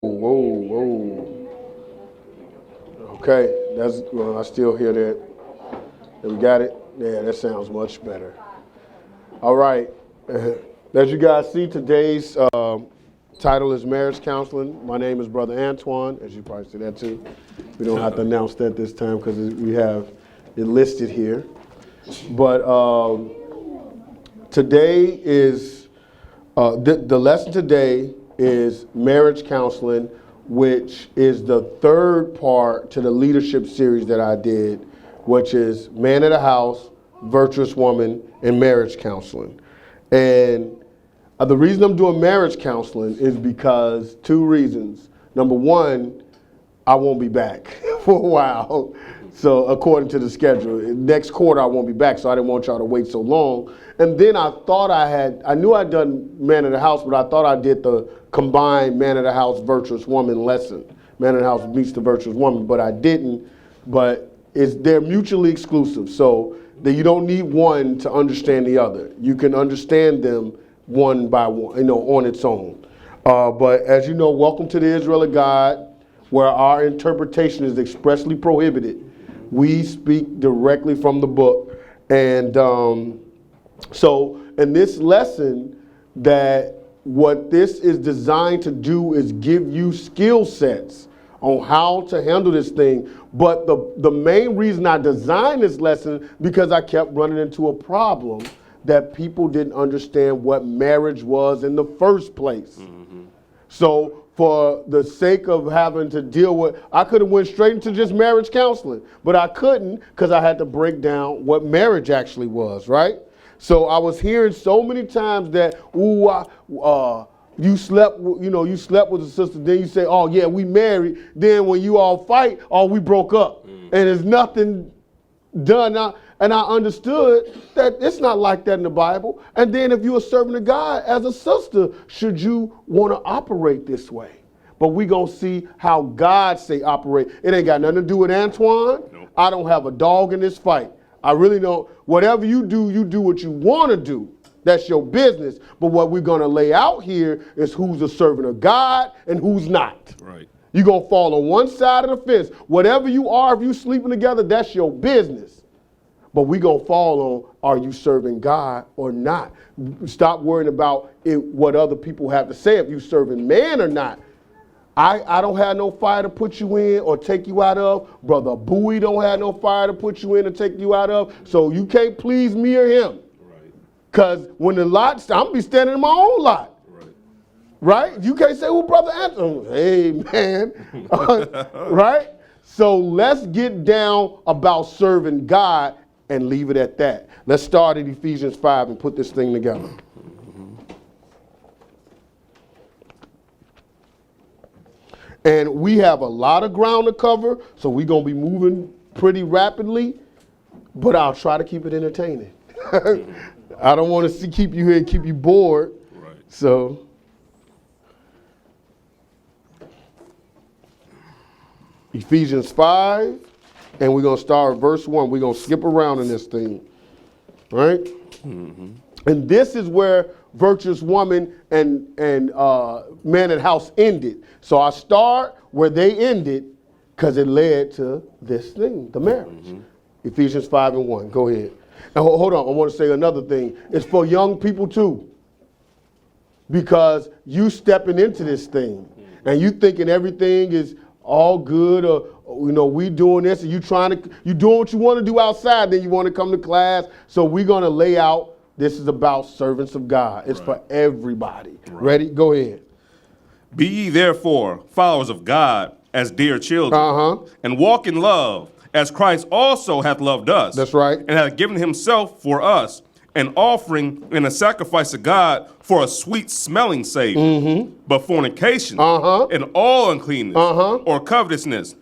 Whoa. Okay, I still hear that. We got it? Yeah, that sounds much better. All right. As you guys see, today's title is Marriage Counseling. My name is Brother Antwan, as you probably see that too. We don't have to announce that this time because we have it listed here. But today is, the lesson today is marriage counseling, which is the third part to the leadership series that I did, which is Man of the House, Virtuous Woman, and Marriage Counseling. And the reason I'm doing marriage counseling is because two reasons. Number one, I won't be back for a while. So according to the schedule, next quarter I won't be back, so I didn't want y'all to wait so long. And then I knew I'd done Man of the House, but I thought I did the combined Man of the House, Virtuous Woman lesson. Man of the House meets the Virtuous Woman, but I didn't. But they're mutually exclusive, so that you don't need one to understand the other. You can understand them one by one, on its own. But as you know, welcome to the Israel of God, where our interpretation is expressly prohibited. We speak directly from the book. And so in this lesson, that what this is designed to do is give you skill sets on how to handle this thing. But the main reason I designed this lesson, because I kept running into a problem that people didn't understand what marriage was in the first place. Mm-hmm. So for the sake of having to deal with, I could have went straight into just marriage counseling, but I couldn't because I had to break down what marriage actually was, right? So I was hearing so many times that, you slept with a sister, then you say, oh yeah, we married. Then when you all fight, we broke up. And there's nothing done. And I understood that it's not like that in the Bible. And then if you're a servant of God, as a sister, should you want to operate this way? But we gonna see how God say operate. It ain't got nothing to do with Antwan. Nope. I don't have a dog in this fight. I really don't. Whatever you do what you want to do. That's your business. But what we're going to lay out here is who's a servant of God and who's not. Right. You're going to fall on one side of the fence. Whatever you are, if you sleeping together, that's your business. But we're going to fall on, are you serving God or not? Stop worrying about what other people have to say, if you serving man or not. I don't have no fire to put you in or take you out of. Brother Bowie don't have no fire to put you in or take you out of. So you can't please me or him. Because when the lot, I'm going to be standing in my own lot. Right? You can't say, well, Brother Antwan, hey, man. Right? So let's get down about serving God and leave it at that. Let's start at Ephesians 5 and put this thing together. And we have a lot of ground to cover, so we're going to be moving pretty rapidly, but I'll try to keep it entertaining. I don't want to keep you here and keep you bored. Right. So, Ephesians 5, and we're going to start at verse 1. We're going to skip around in this thing. Right? Mm-hmm. And this is where Virtuous Woman and Man of the House ended. So I start where they ended because it led to this thing, the marriage. Mm-hmm. Ephesians 5 and 1. Go ahead. And hold on, I want to say another thing. It's for young people too. Because you stepping into this thing and you thinking everything is all good, or we doing this, and you doing what you want to do outside, then you want to come to class. So we're going to lay out, this is about servants of God. It's for everybody. Right. Ready? Go ahead. Be ye therefore followers of God as dear children, and walk in love, as Christ also hath loved us. That's right. And hath given himself for us, an offering and a sacrifice to God for a sweet smelling savor. Mm-hmm. But fornication and all uncleanness or covetousness,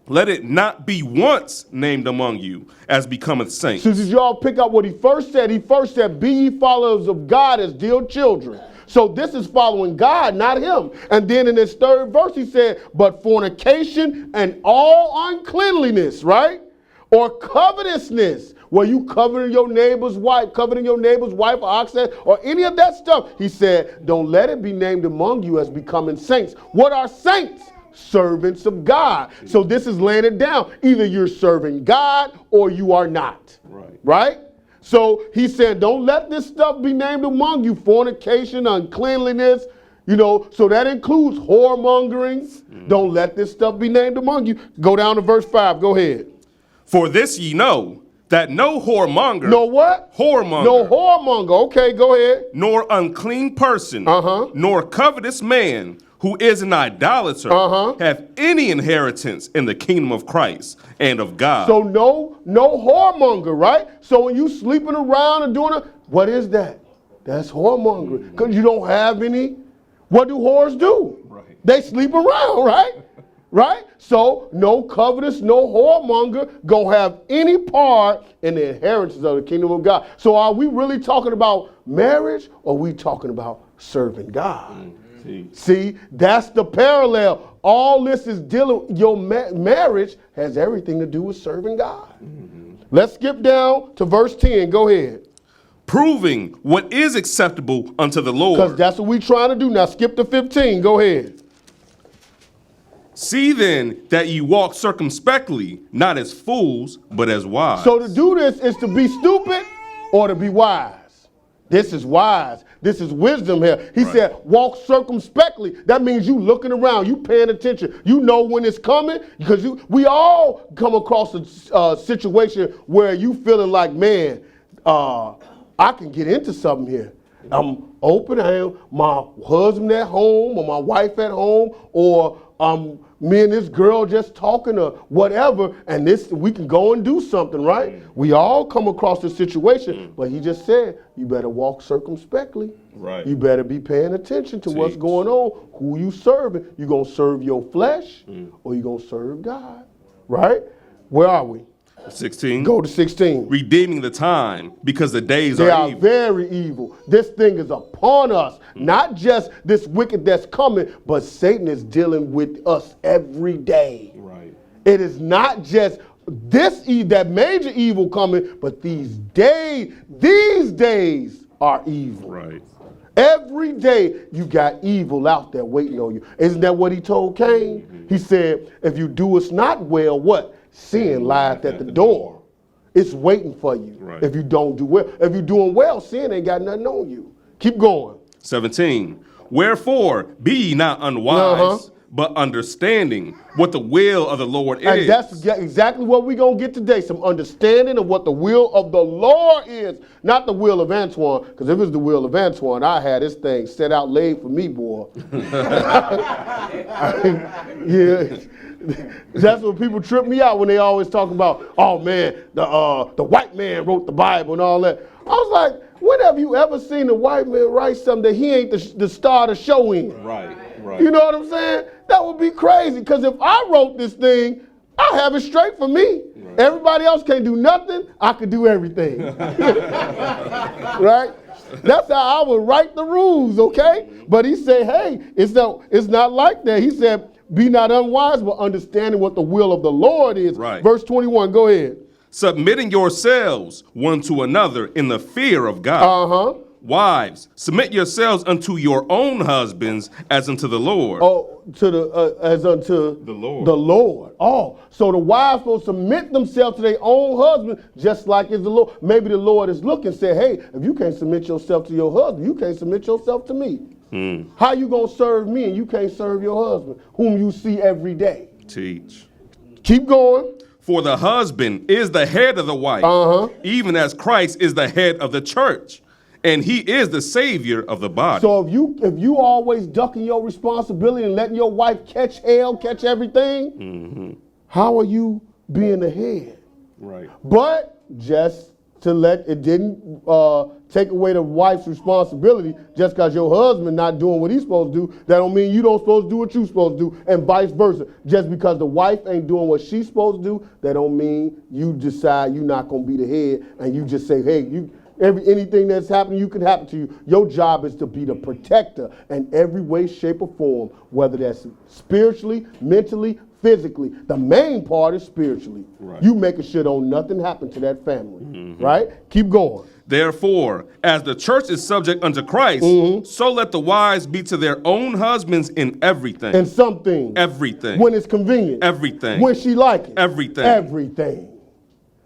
let it not be once named among you, as becometh saints. So did y'all pick up what he first said? He first said, be ye followers of God as dear children. So this is following God, not him. And then in his third verse, he said, but fornication and all uncleanliness, right? or covetousness, where you coveting your neighbor's wife, or ox head, or any of that stuff. He said, don't let it be named among you as becoming saints. What are saints? Servants of God. So this is laying it down. Either you're serving God or you are not. Right? So he said, don't let this stuff be named among you. Fornication, uncleanliness, so that includes whoremongering. Don't let this stuff be named among you. Go down to verse 5. Go ahead. For this ye know, that no whoremonger. No what? Whoremonger. No whoremonger. Okay, go ahead. Nor unclean person. Nor covetous man who is an idolater have any inheritance in the kingdom of Christ and of God. So no whoremonger, right? So when you sleeping around and doing what is that? That's whoremongering. Because you don't have any. What do whores do? Right. They sleep around, right? Right? So no covetous, no whoremonger gonna have any part in the inheritance of the kingdom of God. So are we really talking about marriage, or are we talking about serving God? See, that's the parallel. All this is dealing, your marriage has everything to do with serving God. Let's skip down to verse 10. Go ahead. Proving what is acceptable unto the Lord. Because that's what we're trying to do. Now skip to 15. Go ahead. See then that ye walk circumspectly, not as fools, but as wise. So to do this is to be stupid or to be wise. This is wise. This is wisdom here. He said, walk circumspectly. That means you looking around, you paying attention. You know when it's coming, because we all come across a situation where you feeling like, man, I can get into something here. I'm open. I am my husband at home, or my wife at home, or me and this girl just talking or whatever, and we can go and do something, right? We all come across this situation, but he just said, you better walk circumspectly. Right. You better be paying attention to what's going on, who you serving. You gonna serve your flesh, or you gonna serve God, right? Where are we? 16. Go to 16. Redeeming the time, because the days they are evil. Very evil. This thing is upon us. Not just this wicked that's coming, but Satan is dealing with us every day. Right. It is not just that major evil coming, but these days are evil. Right. Every day you got evil out there waiting on you. Isn't that what he told Cain? He said, if you do us not well, what? Sin lieth at the door. It's waiting for you if you don't do well. If you're doing well, sin ain't got nothing on you. Keep going. 17. Wherefore, be ye not unwise, but understanding what the will of the Lord is. And that's exactly what we're going to get today. Some understanding of what the will of the Lord is. Not the will of Antwan. Because if it's the will of Antwan, I had this thing set out laid for me, boy. Yeah. That's when people trip me out, when they always talk about, oh man, the white man wrote the Bible and all that. I was like, when have you ever seen a white man write something that he ain't the star to show in? Right. You know what I'm saying? That would be crazy, because if I wrote this thing, I have it straight for me. Right. Everybody else can't do nothing. I could do everything. Right? That's how I would write the rules, okay? But he said, hey, it's not like that. He said, be not unwise, but understanding what the will of the Lord is. Right. Verse 21, go ahead. Submitting yourselves one to another in the fear of God. Wives, submit yourselves unto your own husbands as unto the Lord. Oh, as unto the Lord. The Lord. Oh, so the wives will submit themselves to their own husband, just like is the Lord. Maybe the Lord is looking and say, hey, if you can't submit yourself to your husband, you can't submit yourself to me. How you gonna serve me and you can't serve your husband, whom you see every day? Teach. Keep going. For the husband is the head of the wife, even as Christ is the head of the church, and he is the savior of the body. So if you always ducking your responsibility and letting your wife catch hell, catch everything, how are you being the head? Right. But just to let it didn't take away the wife's responsibility. Just because your husband not doing what he's supposed to do, that don't mean you don't supposed to do what you're supposed to do, and vice versa. Just because the wife ain't doing what she's supposed to do, that don't mean you decide you're not going to be the head, and you just say, hey, anything that's happening, you can happen to you. Your job is to be the protector in every way, shape, or form, whether that's spiritually, mentally, physically. The main part is spiritually. Right. You making sure don't nothing happen to that family, right? Keep going. Therefore, as the church is subject unto Christ, so let the wives be to their own husbands in everything. And some things. Everything. When it's convenient. Everything. When she like it. Everything. Everything.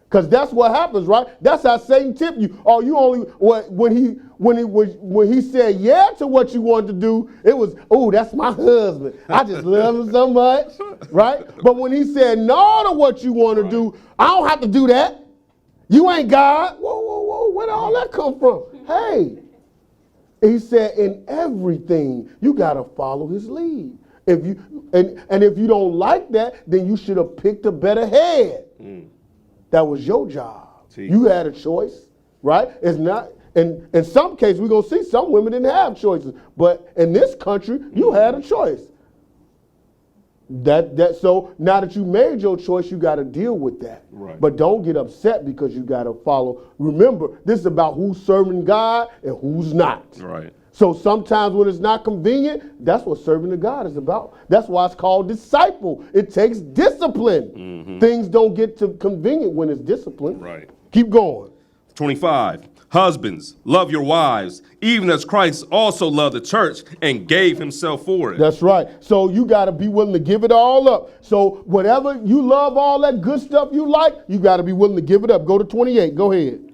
Because that's what happens, right? That's how Satan tipped you. Oh, you only when he said yeah to what you wanted to do, it was, oh, that's my husband. I just love him so much, right? But when he said no to what you want to do, I don't have to do that. You ain't God. Whoa, where'd all that come from? Hey, he said in everything you gotta follow his lead. If you and if you don't like that, then you should have picked a better head. That was your job. You had a choice, right? It's not. And in some cases, we're gonna see some women didn't have choices, but in this country, you had a choice. So now that you made your choice, you got to deal with that. Right. But don't get upset because you got to follow. Remember, this is about who's serving God and who's not. Right. So sometimes when it's not convenient, that's what serving to God is about. That's why it's called disciple. It takes discipline. Things don't get too convenient when it's discipline. Right. Keep going. 25. Husbands, love your wives, even as Christ also loved the church and gave himself for it. That's right. So you got to be willing to give it all up. So whatever you love, all that good stuff you like, you got to be willing to give it up. Go to 28. Go ahead.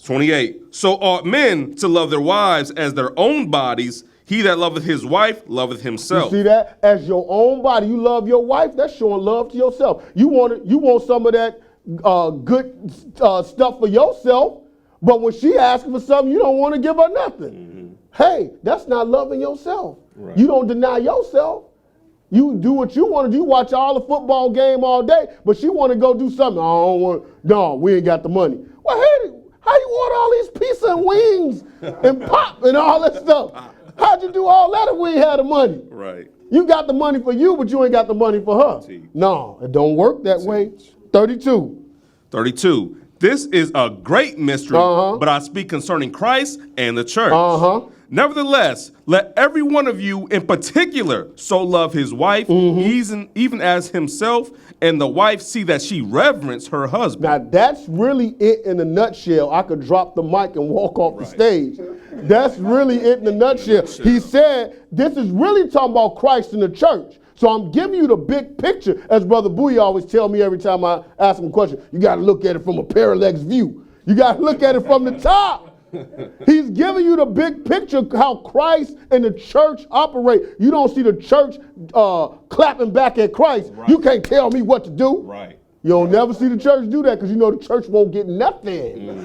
28. So ought men to love their wives as their own bodies. He that loveth his wife loveth himself. You see that? As your own body, you love your wife. That's showing love to yourself. You want some of that good stuff for yourself. But when she asking for something, you don't want to give her nothing. Hey, that's not loving yourself. Right. You don't deny yourself. You do what you want to do. You watch all the football game all day, but she want to go do something. I don't want. No, we ain't got the money. Well, hey, how you order all these pizza and wings and pop and all that stuff? How'd you do all that if we ain't had the money? Right. You got the money for you, but you ain't got the money for her. No, it don't work that way. 32. 32. This is a great mystery, but I speak concerning Christ and the church. Nevertheless, let every one of you in particular so love his wife, even as himself, and the wife see that she reverence her husband. Now that's really it in a nutshell. I could drop the mic and walk off the stage. That's really it in a nutshell. He said this is really talking about Christ and the church. So I'm giving you the big picture, as Brother Bowie always tell me every time I ask him a question. You got to look at it from a parallax view. You got to look at it from the top. He's giving you the big picture of how Christ and the church operate. You don't see the church clapping back at Christ. Right. You can't tell me what to do. Right. You'll never see the church do that because you know the church won't get nothing.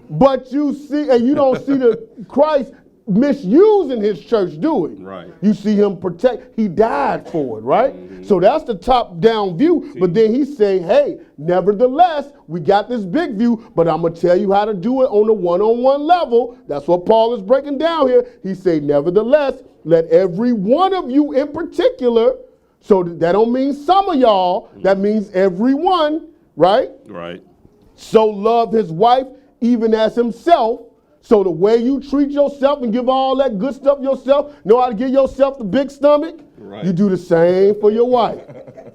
But you see, and you don't see the Christ misusing his church doing. Right. You see him protect. He died for it, right? So that's the top-down view. But then he say, hey, nevertheless, we got this big view, but I'm going to tell you how to do it on the one-on-one level. That's what Paul is breaking down here. He say, nevertheless, let every one of you in particular, so that don't mean some of y'all, that means everyone, right? Right. So love his wife even as himself. So the way you treat yourself and give all that good stuff yourself, know how to give yourself the big stomach, you do the same for your wife,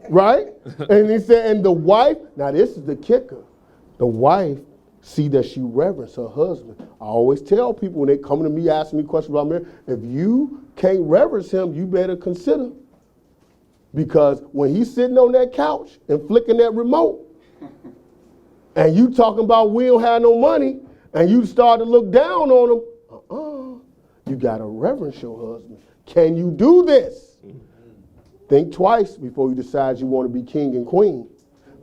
right? And he said, and the wife, now this is the kicker, the wife see that she reverence her husband. I always tell people when they come to me asking me questions about marriage, if you can't reverence him, you better consider. Because when he's sitting on that couch and flicking that remote, and you talking about we don't have no money, and you start to look down on him, you got to reverence your husband. Can you do this? Think twice before you decide you want to be king and queen.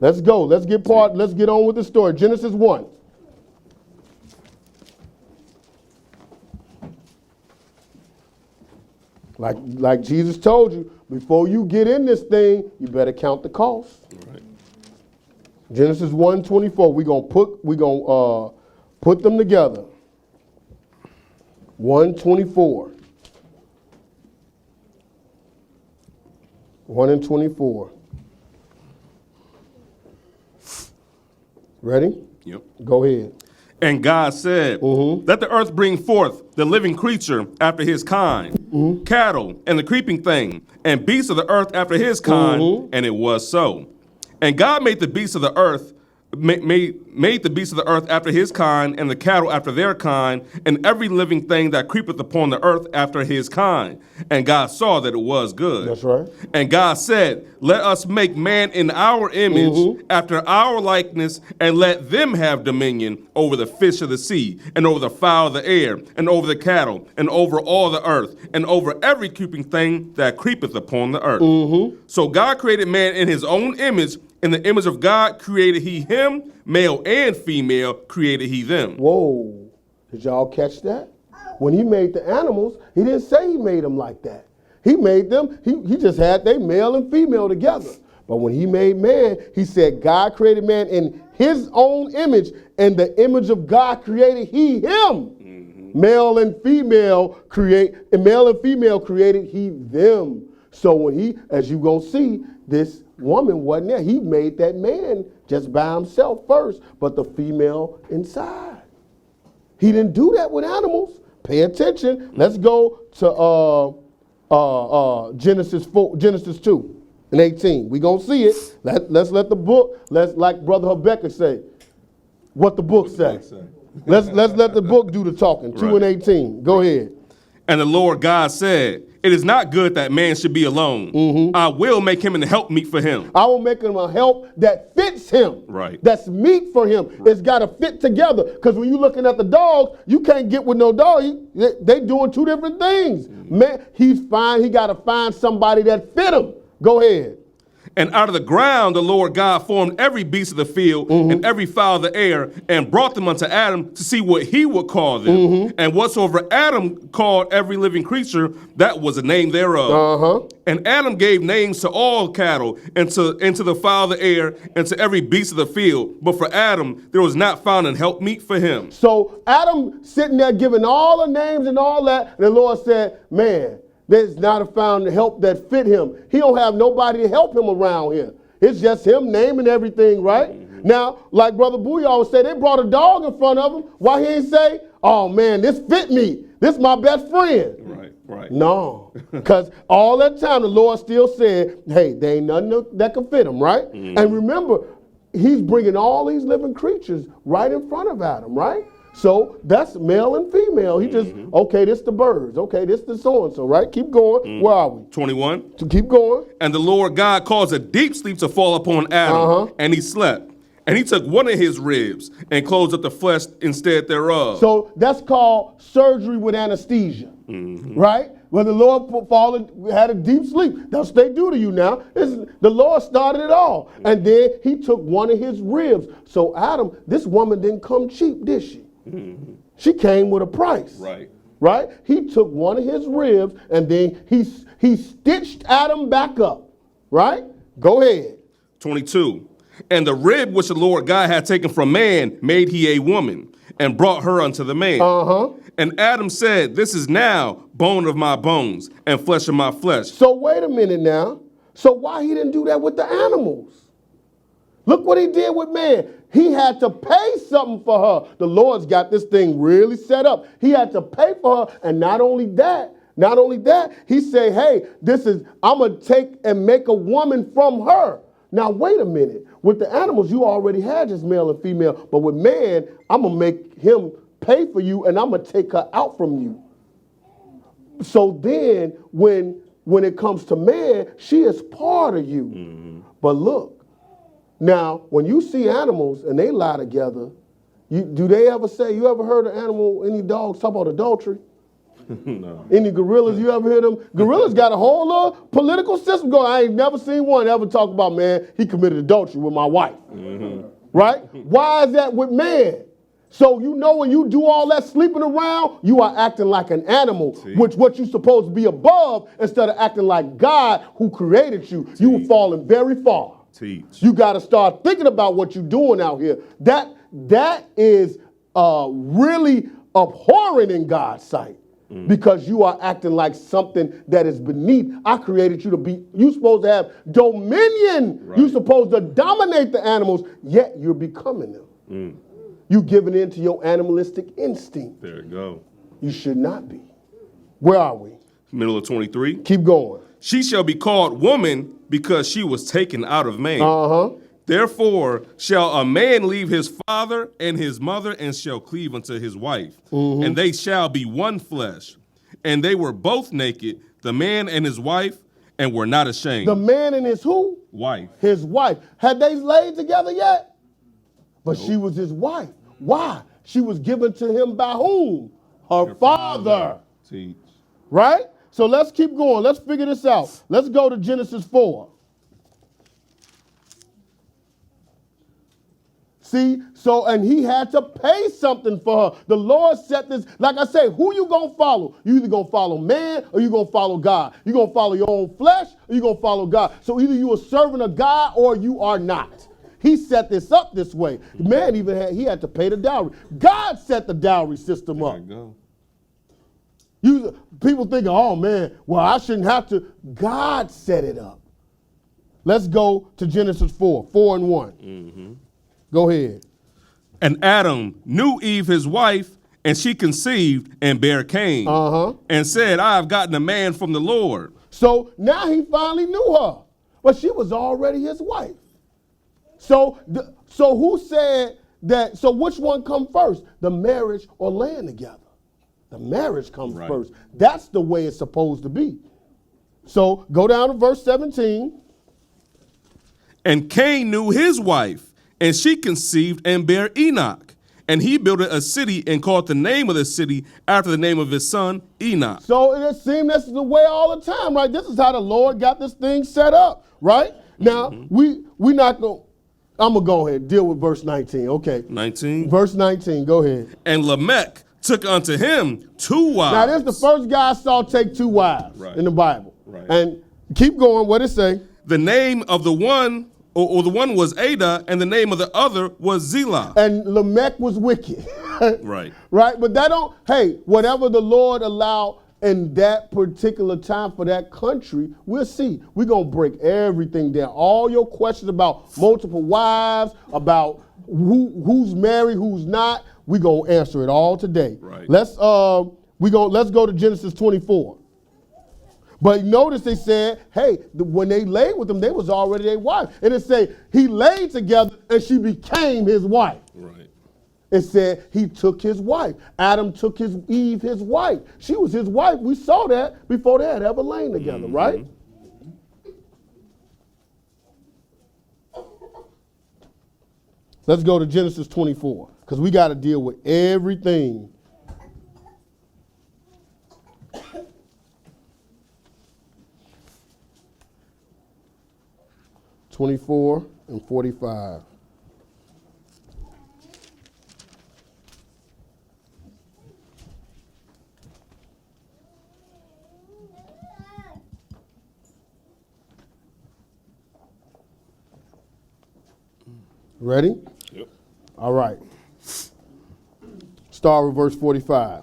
Let's go. Let's get on with the story. Genesis 1. Like Jesus told you, before you get in this thing, you better count the cost. Right. Genesis 1:24. We're gonna put them together. 1:24. 1:24. Ready? Yep. Go ahead. And God said, let the earth bring forth the living creature after his kind, cattle, and the creeping thing, and beasts of the earth after his kind, and it was so. And God made the beasts of the earth, made the beasts of the earth after his kind, and the cattle after their kind, and every living thing that creepeth upon the earth after his kind. And God saw that it was good. That's right. And God said, let us make man in our image, after our likeness, and let them have dominion over the fish of the sea, and over the fowl of the air, and over the cattle, and over all the earth, and over every creeping thing that creepeth upon the earth. So God created man in his own image. In the image of God created he him, male and female created he them. Whoa, did y'all catch that? When he made the animals, he didn't say he made them like that. He made them, he just had they male and female together. But when he made man, he said God created man in his own image, and the image of God created he him. Male and female created he them. So when he, as you gonna see, this woman wasn't there. He made that man just by himself first, but the female inside. He didn't do that with animals. Pay attention. Let's go to Genesis 2 and 18. We're going to see it. Let's let the book, like Brother Habakkuk say, what the book says. Let's let the book do the talking. 2 and 18. Go ahead. And the Lord God said, it is not good that man should be alone. I will make him an helpmeet for him. I will make him a help that fits him. Right. That's meat for him. It's got to fit together. Because when you're looking at the dogs, you can't get with no dog. They doing two different things. Man, he's fine. He got to find somebody that fit him. Go ahead. And out of the ground the Lord God formed every beast of the field and every fowl of the air, and brought them unto Adam to see what he would call them. And whatsoever Adam called every living creature, that was the name thereof. And Adam gave names to all cattle, and to the fowl of the air, and to every beast of the field. But for Adam there was not found an helpmeet for him. So Adam sitting there giving all the names and all that, and the Lord said, man, there's not found help that fit him. He don't have nobody to help him around here. It's just him naming everything, right? Now, like Brother Booyah always said, they brought a dog in front of him. Why he ain't say, oh man, this fit me. This my best friend. Right. No, because all that time the Lord still said, hey, there ain't nothing that can fit him, right? And remember, he's bringing all these living creatures right in front of Adam, right? So that's male and female. He just, okay, this the birds. Okay, this the so-and-so, right? Keep going. Where are we? 21. To keep going. And the Lord God caused a deep sleep to fall upon Adam, and he slept. And he took one of his ribs and closed up the flesh instead thereof. So that's called surgery with anesthesia, right? When the Lord had a deep sleep. That's what they do to you now. The Lord started it all. And then he took one of his ribs. So Adam, this woman didn't come cheap, did she? She came with a price. Right? He took one of his ribs and then he stitched Adam back up. Right? Go ahead. 22. And the rib which the Lord God had taken from man made he a woman, and brought her unto the man. And Adam said, this is now bone of my bones and flesh of my flesh. So wait a minute now. So why he didn't do that with the animals? Look what he did with man. He had to pay something for her. The Lord's got this thing really set up. He had to pay for her. And not only that, he said, hey, I'm going to take and make a woman from her. Now, wait a minute. With the animals, you already had just male and female. But with man, I'm going to make him pay for you, and I'm going to take her out from you. So then, when it comes to man, she is part of you. But look, now, when you see animals and they lie together, do they ever say, you ever heard any dogs talk about adultery? No. Any gorillas, you ever hear them? Gorillas got a whole little political system going. I ain't never seen one ever talk about, man, he committed adultery with my wife. Right? Why is that with man? So you know when you do all that sleeping around, you are acting like an animal, which what you're supposed to be above, instead of acting like God who created you. You are falling very far. You got to start thinking about what you're doing out here. That is really abhorrent in God's sight. Because you are acting like something that is beneath. I created you to be, you're supposed to have dominion. Right. You're supposed to dominate the animals, yet you're becoming them. You're giving in to your animalistic instinct. There you go. You should not be. Where are we? Middle of 23. Keep going. She shall be called woman because she was taken out of man. Therefore shall a man leave his father and his mother and shall cleave unto his wife. And they shall be one flesh. And they were both naked, the man and his wife, and were not ashamed. The man and his who? Wife. His wife. Had they laid together yet? But she was his wife. Why? She was given to him by whom? Her father. Teach. Right? So let's keep going. Let's figure this out. Let's go to Genesis 4. See, so, and he had to pay something for her. The Lord set this, like I say, who you gonna follow? You either gonna follow man or you gonna follow God. You gonna follow your own flesh or you gonna follow God. So either you are serving a God or you are not. He set this up this way. Man he had to pay the dowry. God set the dowry system up. There you go. People thinking, oh man, well I shouldn't have to. God set it up. Let's go to Genesis 4, 4 and 1. Go ahead. And Adam knew Eve his wife, and she conceived and bare Cain, and said, I have gotten a man from the Lord. So now he finally knew her, but she was already his wife. So who said that? So which one come first, the marriage or laying together? The marriage comes first. That's the way it's supposed to be. So go down to verse 17. And Cain knew his wife, and she conceived and bare Enoch. And he built a city and called the name of the city after the name of his son, Enoch. So it seems that's the way all the time, right? This is how the Lord got this thing set up, right? Now, we not going to, I'm going to go ahead and deal with verse 19, okay? 19. Verse 19, go ahead. And Lamech took unto him 2 wives. Now, this is the first guy I saw take 2 wives in the Bible. Right. And keep going, what it say? The name of the one, or the one was Ada, and the name of the other was Zillah. And Lamech was wicked. Right. Right? But that don't, hey, whatever the Lord allowed in that particular time for that country, we'll see. We're going to break everything down. All your questions about multiple wives, about who's married, who's not, we're going to answer it all today. Right. Let's go to Genesis 24. But notice they said, hey, when they laid with him, they was already their wife. And it said he laid together and she became his wife. Right. It said he took his wife. Adam took Eve, his wife. She was his wife. We saw that before they had ever lain together, right? Let's go to Genesis 24, because we got to deal with everything. (24 and 45). Ready? Yep. All right. Start with verse 45.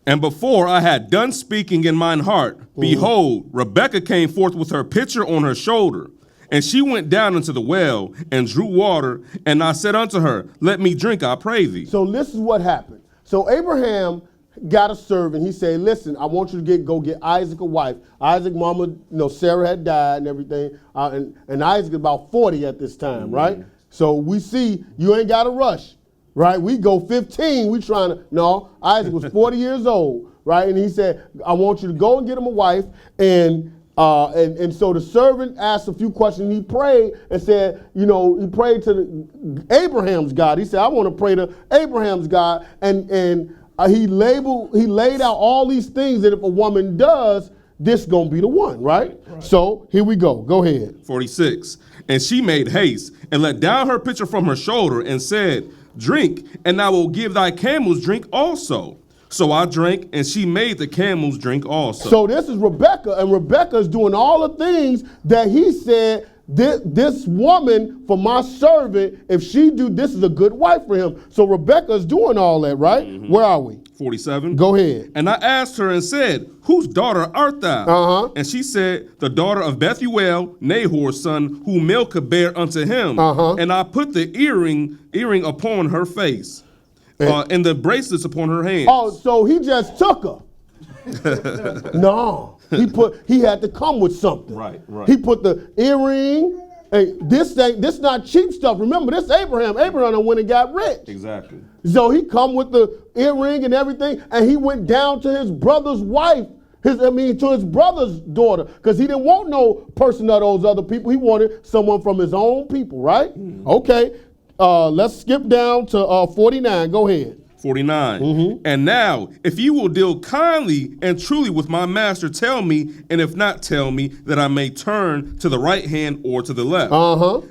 And before I had done speaking in mine heart, behold, Rebekah came forth with her pitcher on her shoulder. And she went down into the well and drew water. And I said unto her, let me drink, I pray thee. So this is what happened. So Abraham got a servant. He said, listen, I want you to go get Isaac a wife. Isaac, mama, Sarah had died and everything. And Isaac is about 40 at this time, right? So we see you ain't got to rush, right? We go 15. We trying to, no, Isaac was 40 years old, right? And he said, I want you to go and get him a wife. And so the servant asked a few questions. He prayed and said, he prayed to Abraham's God. He said, I want to pray to Abraham's God. And he laid out all these things that if a woman does, this gonna be the one, right? So here we go. Go ahead. 46. And she made haste and let down her pitcher from her shoulder and said, drink, and I will give thy camels drink also. So I drank, and she made the camels drink also. So this is Rebekah, and Rebekah is doing all the things that he said, this woman for my servant, if she do, this is a good wife for him. So Rebekah is doing all that, right? Where are we? 47. Go ahead. And I asked her and said, whose daughter art thou? And she said, the daughter of Bethuel, Nahor's son, whom Milcah bare unto him. And I put the earring upon her face, and the bracelets upon her hands. Oh, so he just took her. No, he had to come with something. Right. He put the earring. Hey, this not cheap stuff. Remember, this Abraham. Abraham went and got rich. Exactly. So he come with the earring and everything, and he went down to his brother's wife. To his brother's daughter, because he didn't want no person of those other people. He wanted someone from his own people, right? Okay, let's skip down to 49. Go ahead. 49. And now, if you will deal kindly and truly with my master, tell me, and if not, tell me, that I may turn to the right hand or to the left.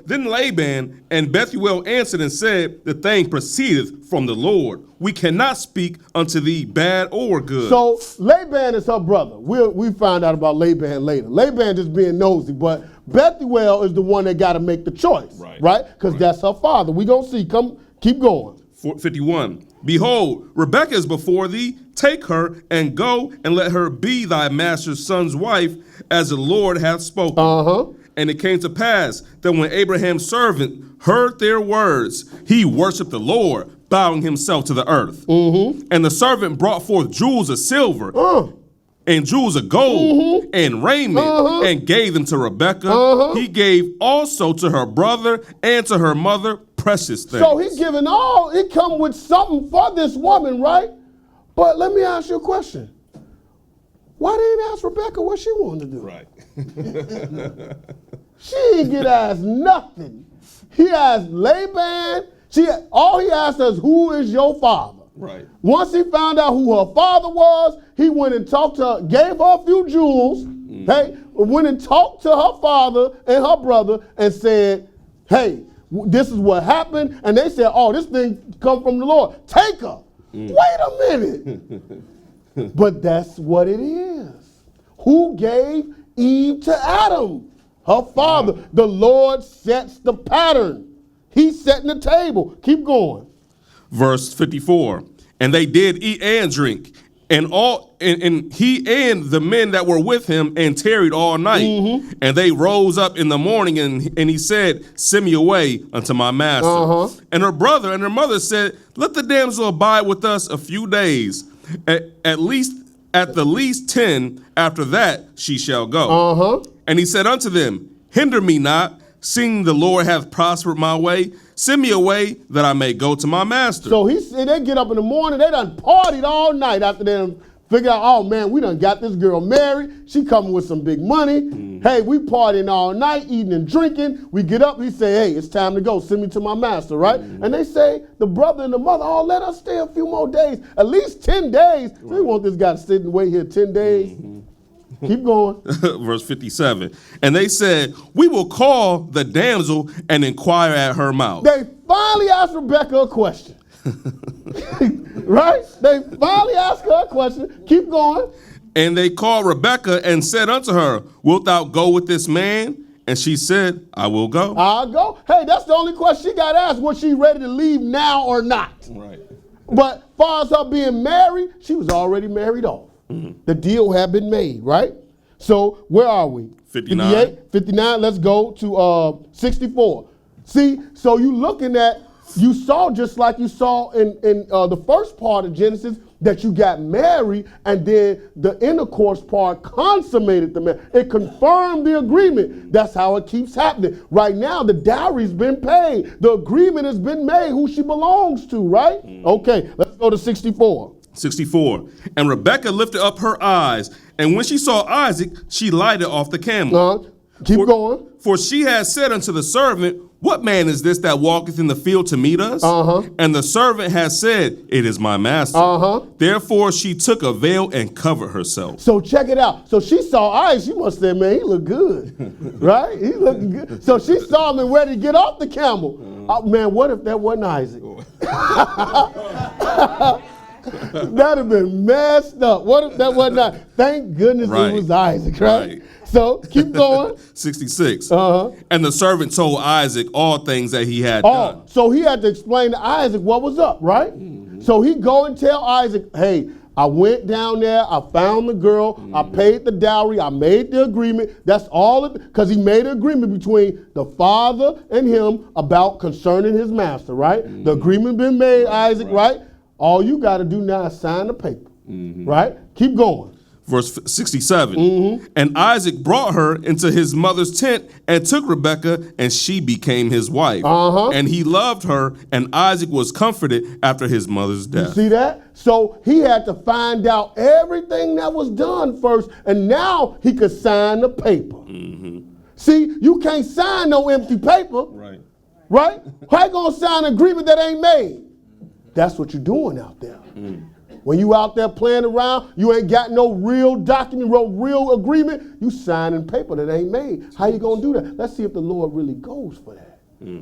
Then Laban and Bethuel answered and said, the thing proceedeth from the Lord. We cannot speak unto thee bad or good. So Laban is her brother. We find out about Laban later. Laban just being nosy, but Bethuel is the one that got to make the choice, right? Because that's her father. We gonna see. Keep going. 51. Behold, Rebekah is before thee. Take her and go and let her be thy master's son's wife, as the Lord hath spoken. And it came to pass that when Abraham's servant heard their words, he worshipped the Lord, bowing himself to the earth. And the servant brought forth jewels of silver and jewels of gold and raiment and gave them to Rebekah. He gave also to her brother and to her mother precious things. So he come with something for this woman, right? But let me ask you a question. Why didn't he ask Rebekah what she wanted to do? Right. She didn't get asked nothing. He asked Laban. All he asked us, who is your father? Right. Once he found out who her father was, he went and talked to her, gave her a few jewels, went and talked to her father and her brother and said, hey, this is what happened. And they said, oh, this thing come from the Lord. Take her. Wait a minute. But that's what it is. Who gave Eve to Adam? Her father. The Lord sets the pattern. He's setting the table. Keep going. Verse 54. And they did eat and drink, and he and the men that were with him, and tarried all night. And they rose up in the morning, and he said, send me away unto my master. And her brother and her mother said, let the damsel abide with us a few days, at the least 10. After that she shall go. And he said unto them, hinder me not, seeing the Lord hath prospered my way. Send me away that I may go to my master. So they get up in the morning, they done partied all night after they done figured out, oh man, we done got this girl married. She coming with some big money. Hey, we partying all night, eating and drinking. We get up, we say, hey, it's time to go. Send me to my master, right? And they say, the brother and the mother, oh, let us stay a few more days, at least 10 days. We want this guy to sit and wait here 10 days. Keep going. Verse 57. And they said, we will call the damsel and inquire at her mouth. They finally asked Rebekah a question. Right? They finally asked her a question. Keep going. And they called Rebekah and said unto her, wilt thou go with this man? And she said, I will go. I'll go. Hey, that's the only question she got asked. Was she ready to leave now or not? Right. But as far as her being married, she was already married off. The deal had been made, right? So where are we? 59. 58, 59, let's go to 64. See, so you saw just like you saw in the first part of Genesis, that you got married, and then the intercourse part consummated the marriage. It confirmed the agreement. That's how it keeps happening. Right now, the dowry's been paid. The agreement has been made who she belongs to, right? Okay, let's go to 64. 64. And Rebekah lifted up her eyes, and when she saw Isaac, she lighted off the camel. Keep going. For she had said unto the servant, what man is this that walketh in the field to meet us? And the servant has said, it is my master. Therefore she took a veil and covered herself. So check it out. So she saw Isaac. She must have said, man, he look good. Right? He looking good. So she saw him and ready to get off the camel. Man, what if that wasn't Isaac? That'd have been messed up. What if that wasn't? Thank goodness it was Isaac, right? So keep going. 66. And the servant told Isaac all things that he had done. So he had to explain to Isaac what was up, right? So he go and tell Isaac, hey, I went down there, I found the girl, I paid the dowry, I made the agreement. That's all, because he made an agreement between the father and him about concerning his master, right? The agreement been made, Isaac, right? All you got to do now is sign the paper, right? Keep going. Verse 67. And Isaac brought her into his mother's tent and took Rebekah, and she became his wife. And he loved her, and Isaac was comforted after his mother's death. You see that? So he had to find out everything that was done first, and now he could sign the paper. See, you can't sign no empty paper. Right? How you gonna sign an agreement that ain't made? That's what you're doing out there. When you out there playing around, you ain't got no real document, no real agreement, you signing paper that ain't made. How you gonna do that? Let's see if the Lord really goes for that.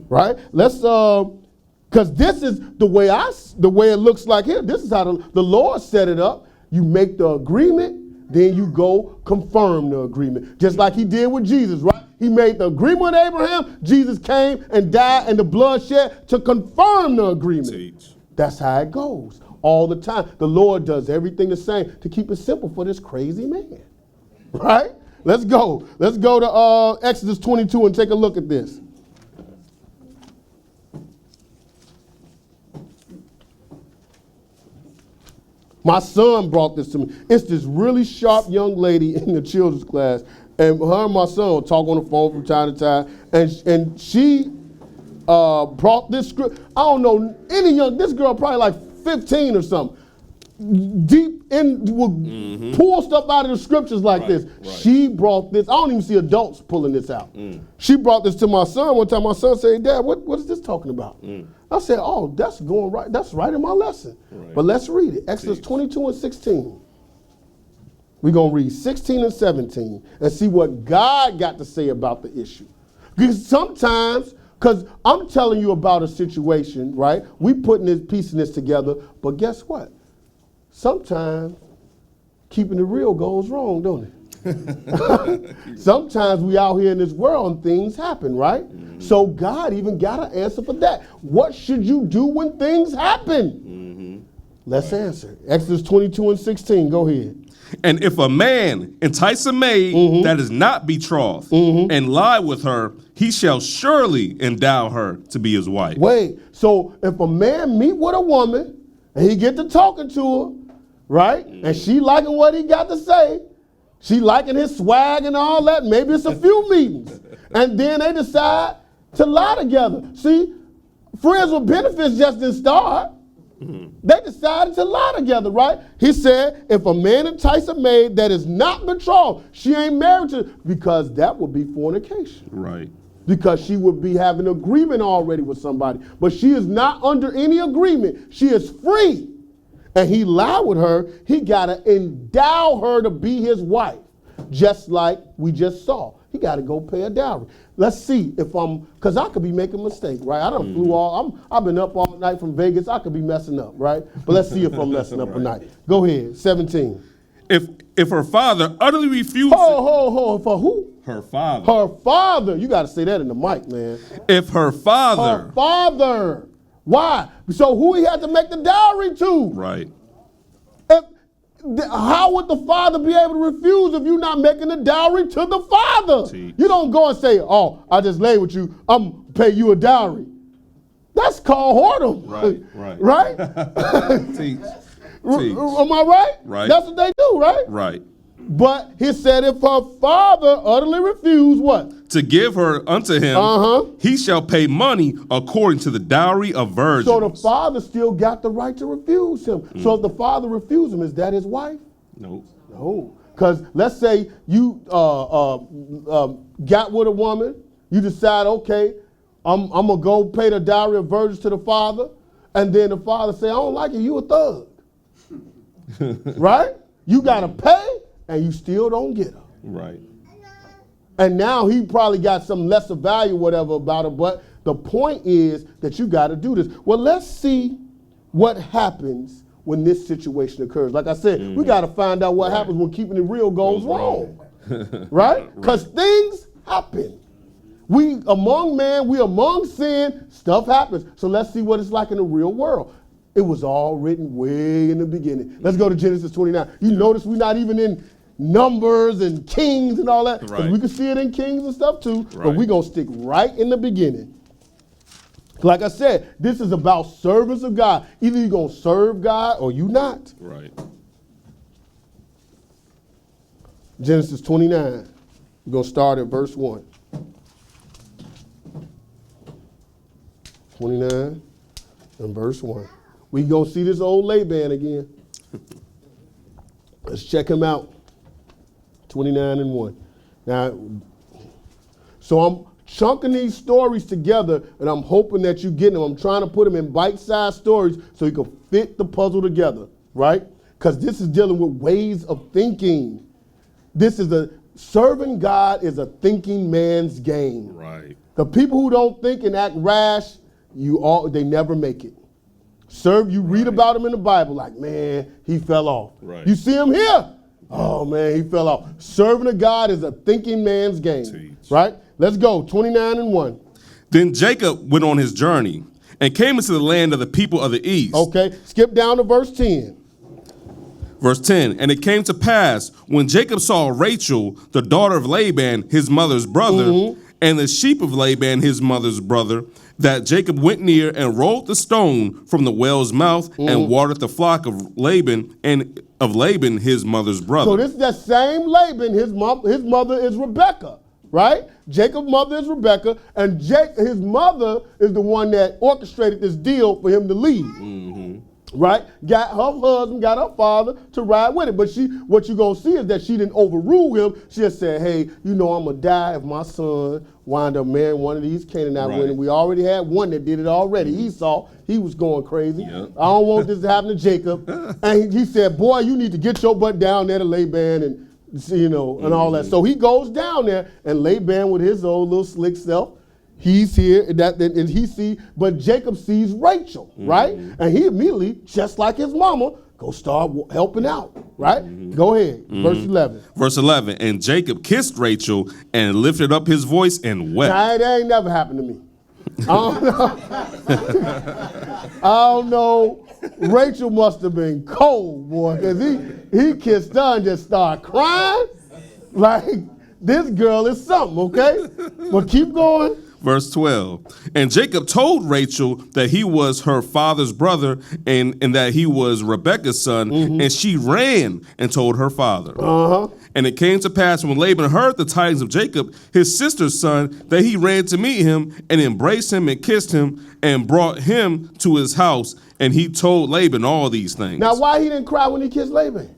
Right? Let's because this is the way it looks like here. This is how the Lord set it up. You make the agreement, then you go confirm the agreement. Just like he did with Jesus, right? He made the agreement with Abraham. Jesus came and died and the blood shed to confirm the agreement. That's how it goes. All the time. The Lord does everything the same to keep it simple for this crazy man. Right? Let's go. Let's go to Exodus 22 and take a look at this. My son brought this to me. It's this really sharp young lady in the children's class. And her and my son will talk on the phone from time to time. And she brought this script. I don't know this girl probably like 15 or something. Deep in, will pull stuff out of the scriptures like this. She brought this. I don't even see adults pulling this out. She brought this to my son one time. My son said, Dad, what is this talking about? I said, oh, that's going right. That's right in my lesson. But let's read it. Exodus 22 and 16. We're going to read 16 and 17 and see what God got to say about the issue. Because sometimes, because I'm telling you about a situation, right? We piecing this together, but guess what? Sometimes keeping it real goes wrong, don't it? Sometimes we out here in this world and things happen, right? So God even got an answer for that. What should you do when things happen? Let's answer. Exodus 22 and 16, go ahead. And if a man entice a maid that is not betrothed and lie with her, he shall surely endow her to be his wife. Wait, so if a man meet with a woman and he get to talking to her, right? And she liking what he got to say, she liking his swag and all that, maybe it's a few meetings. And then they decide to lie together. See, friends with benefits just didn't start. They decided to lie together, right? He said, if a man entice a maid that is not betrothed, she ain't married to, because that would be fornication. Right. Because she would be having an agreement already with somebody. But she is not under any agreement. She is free. And he lied with her. He got to endow her to be his wife, just like we just saw. He got to go pay a dowry. Let's see if because I could be making a mistake, right? I done flew I've been up all night from Vegas. I could be messing up, right? But let's see if I'm messing up tonight. Go ahead, 17. If her father utterly refuses. For who? Her father. Her father. You got to say that in the mic, man. If her father. Her father. Why? So who he had to make the dowry to? Right. How would the father be able to refuse if you're not making the dowry to the father? Teach. You don't go and say, oh, I just laid with you, I'm going to pay you a dowry. That's called whoredom. Right. Right? Teach. Am I right? Right. That's what they do, right? Right. But he said if her father utterly refused what? To give her unto him, he shall pay money according to the dowry of virgins. So the father still got the right to refuse him. So if the father refused him, is that his wife? Nope. No. Because let's say you got with a woman, you decide, okay, I'm going to go pay the dowry of virgins to the father, and then the father say, I don't like it, you a thug. Right? You got to pay, and you still don't get her. Right. And now he probably got some lesser value, whatever, about her, but the point is that you got to do this. Well, let's see what happens when this situation occurs. Like I said, we got to find out what happens when keeping it real goes wrong. Right? Because things happen. We among man, we among sin, stuff happens. So let's see what it's like in the real world. It was all written way in the beginning. Let's go to Genesis 29. You notice we're not even in Numbers and Kings and all that. Because we can see it in Kings and stuff too. But we're going to stick right in the beginning. Like I said, this is about service of God. Either you're going to serve God or you not. Right. Genesis 29. We're going to start at verse 1. 29 and verse 1. We going to see this old Laban again. Let's check him out. 29 and 1. Now, so I'm chunking these stories together, and I'm hoping that you get them. I'm trying to put them in bite-sized stories so you can fit the puzzle together, right? Because this is dealing with ways of thinking. Serving God is a thinking man's game. Right. The people who don't think and act rash, they never make it. You read about them in the Bible, like, man, he fell off. Right. You see him here? Oh, man, he fell off. Serving of God is a thinking man's game. Teach. Right? Let's go, 29 and 1. Then Jacob went on his journey and came into the land of the people of the east. Okay, skip down to verse 10. Verse 10, and it came to pass when Jacob saw Rachel, the daughter of Laban, his mother's brother, and the sheep of Laban, his mother's brother, that Jacob went near and rolled the stone from the well's mouth and watered the flock of Laban his mother's brother. So this is that same Laban, his mother is Rebekah, right? Jacob's mother is Rebekah, and his mother is the one that orchestrated this deal for him to leave. Right? Got her husband, got her father to ride with it. But what you're going to see is that she didn't overrule him. She just said, hey, I'm going to die if my son wind up marrying one of these Canaanite women. We already had one that did it already. Esau, he was going crazy. Yep. I don't want this to happen to Jacob. And he said, boy, you need to get your butt down there to Laban and, and all that. So he goes down there, and Laban with his old little slick self, he's here, and he sees, but Jacob sees Rachel, right? And he immediately, just like his mama, go start helping out, right? Go ahead, verse 11. Verse 11, and Jacob kissed Rachel and lifted up his voice and wept. Nah, that ain't never happened to me. I don't know. Rachel must have been cold, boy, because he kissed her and just started crying. Like, this girl is something, okay? But keep going. Verse 12, and Jacob told Rachel that he was her father's brother and that he was Rebekah's son, and she ran and told her father. And it came to pass when Laban heard the tidings of Jacob, his sister's son, that he ran to meet him and embraced him and kissed him and brought him to his house, and he told Laban all these things. Now, why he didn't cry when he kissed Laban?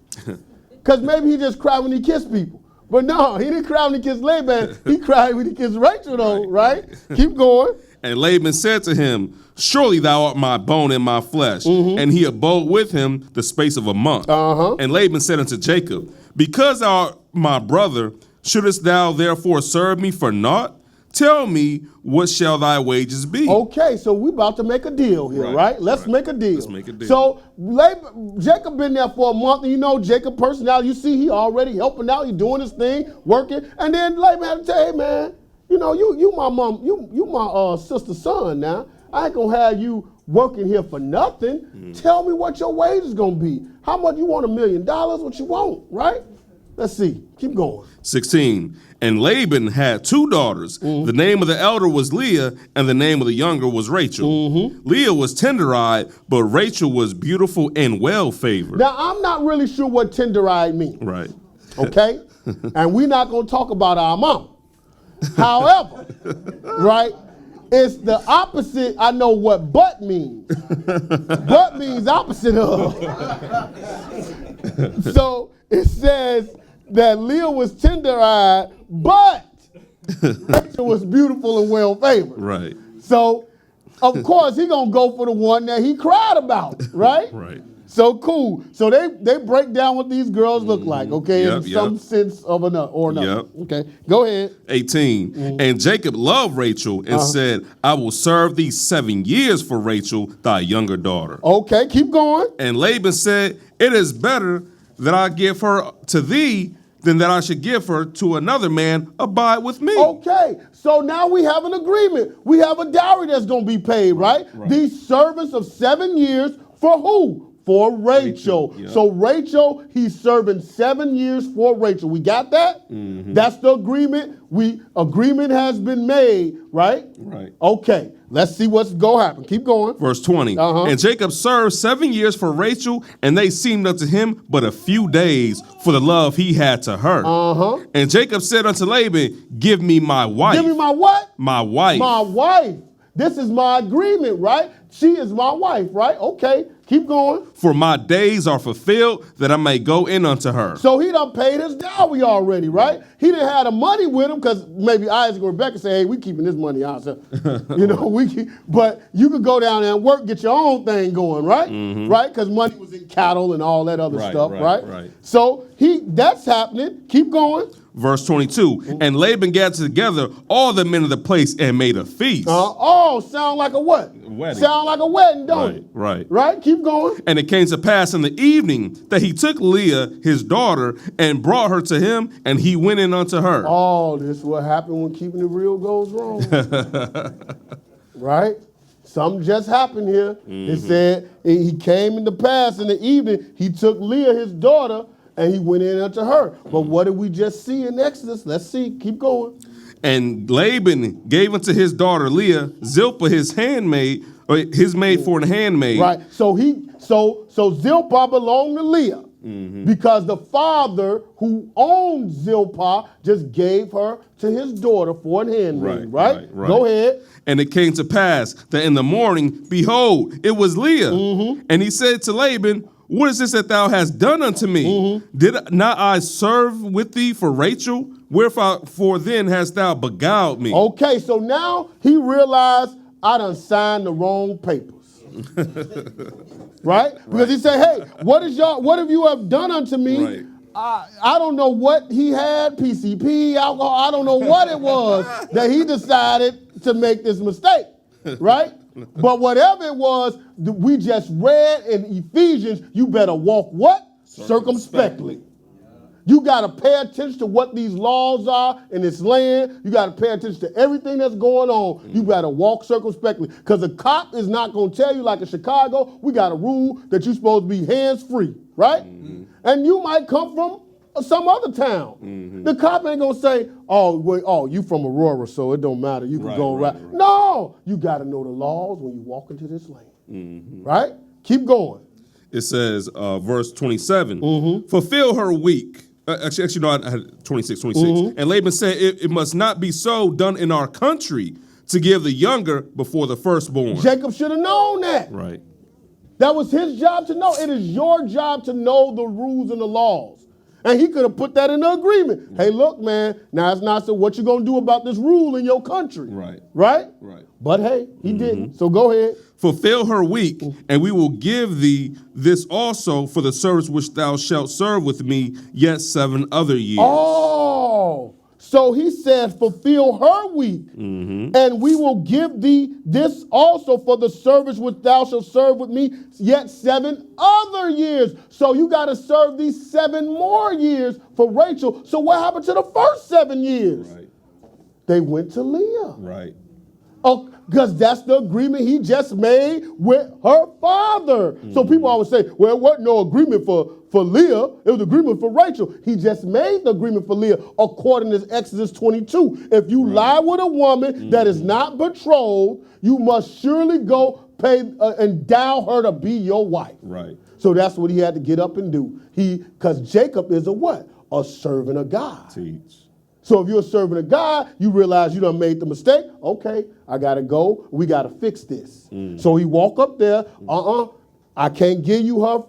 Because maybe he just cried when he kissed people. But no, he didn't cry when he kissed Laban. He cried when he kissed Rachel, though, right? Keep going. And Laban said to him, surely thou art my bone and my flesh. And he abode with him the space of a month. And Laban said unto Jacob, because thou art my brother, shouldest thou therefore serve me for naught? Tell me, what shall thy wages be? Okay, so we're about to make a deal here, right? Let's make a deal. Let's make a deal. So Jacob been there for a month, and Jacob personality, you see he already helping out, he doing his thing, working, and then Laban had to say, hey man, you my mom, you my sister's son now. I ain't gonna have you working here for nothing. Tell me what your wage is gonna be. How much you want? $1 million? What you want, right? Let's see. Keep going. 16. And Laban had 2 daughters. The name of the elder was Leah, and the name of the younger was Rachel. Leah was tender-eyed, but Rachel was beautiful and well-favored. Now, I'm not really sure what tender-eyed means. Right. Okay? And we're not going to talk about our mom. However, right, it's the opposite. I know what but means. But means opposite of. So it says that Leah was tender-eyed, but Rachel was beautiful and well-favored. Right. So, of course, he going to go for the one that he cried about, right? Right. So cool. So they break down what these girls look like, okay, in some sense of another or another. Okay, go ahead. 18. And Jacob loved Rachel and said, I will serve thee 7 years for Rachel, thy younger daughter. Okay, keep going. And Laban said, it is better that I give her to thee than that I should give her to another man. Abide with me. Okay, so now we have an agreement. We have a dowry that's going to be paid, right? These servants of 7 years for who? for Rachel. Yep. So Rachel, he's serving 7 years for Rachel. We got that? That's the agreement. Agreement has been made, right? Right. Okay, let's see what's going to happen. Keep going. Verse 20. And Jacob served 7 years for Rachel, and they seemed unto him but a few days for the love he had to her. And Jacob said unto Laban, give me my wife. Give me my what? My wife. My wife. This is my agreement, right? She is my wife, right? Okay, keep going. For my days are fulfilled, that I may go in unto her. So he done paid his dowry already, right? He didn't have the money with him because maybe Isaac or Rebecca say, hey, we keeping this money ourselves. But you could go down there and work, get your own thing going, right? Right? Because money was in cattle and all that other stuff, right? So that's happening. Keep going. Verse 22, and Laban gathered together all the men of the place and made a feast. Sound like a what? Wedding. Sound like a wedding, don't it? Right. Right? Keep going. And it came to pass in the evening that he took Leah, his daughter, and brought her to him, and he went in unto her. Oh, this is what happened when keeping it real goes wrong. Right? Something just happened here. It said he came in to pass in the evening. He took Leah, his daughter, and he went in unto her. But what did we just see in Exodus? Let's see. Keep going. And Laban gave unto his daughter Leah Zilpah his handmaid, or his maid for an handmaid. Right. So Zilpah belonged to Leah because the father who owned Zilpah just gave her to his daughter for an handmaid. Right. Go ahead. And it came to pass that in the morning, behold, it was Leah. And he said to Laban, what is this that thou hast done unto me? Did not I serve with thee for Rachel? Wherefore then hast thou beguiled me? Okay, so now he realized I done signed the wrong papers. Right? Because he said, hey, what have you have done unto me? Right. I don't know what he had, PCP, alcohol, I don't know what it was that he decided to make this mistake. Right? But whatever it was, we just read in Ephesians, you better walk what? Circumspectly. You got to pay attention to what these laws are in this land. You got to pay attention to everything that's going on. You got to walk circumspectly because a cop is not going to tell you, like in Chicago, we got a rule that you're supposed to be hands-free, right? And you might come from some other town. The cop ain't going to say, you from Aurora, so it don't matter. You can go right. No, you got to know the laws when you walk into this land, right? Keep going. It says, verse 27, fulfill her week. Actually, no, I had 26. And Laban said, it must not be so done in our country to give the younger before the firstborn. Jacob should have known that. Right. That was his job to know. It is your job to know the rules and the laws. And he could have put that in the agreement. Hey, look, man, now it's not so what you going to do about this rule in your country. Right. Right? Right. But hey, he didn't. So go ahead. Fulfill her week, and we will give thee this also for the service which thou shalt serve with me yet 7 other years. Oh, so he said, fulfill her week, and we will give thee this also for the service which thou shalt serve with me yet 7 other years. So you got to serve these 7 more years for Rachel. So what happened to the first 7 years? Right. They went to Leah. Right. Oh, because that's the agreement he just made with her father. So people always say, well, it wasn't no agreement for Leah. It was agreement for Rachel. He just made the agreement for Leah according to Exodus 22. If you lie with a woman that is not betrothed, you must surely go pay endow her to be your wife. Right. So that's what he had to get up and do. Because Jacob is a what? A servant of God. Teach. So if you're a servant of God, you realize you done made the mistake. Okay, I got to go. We got to fix this. So he walk up there. I can't give you her.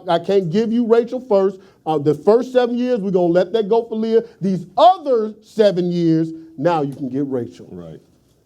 I can't give you Rachel first. The first 7 years, we're going to let that go for Leah. These other 7 years, now you can get Rachel. Right.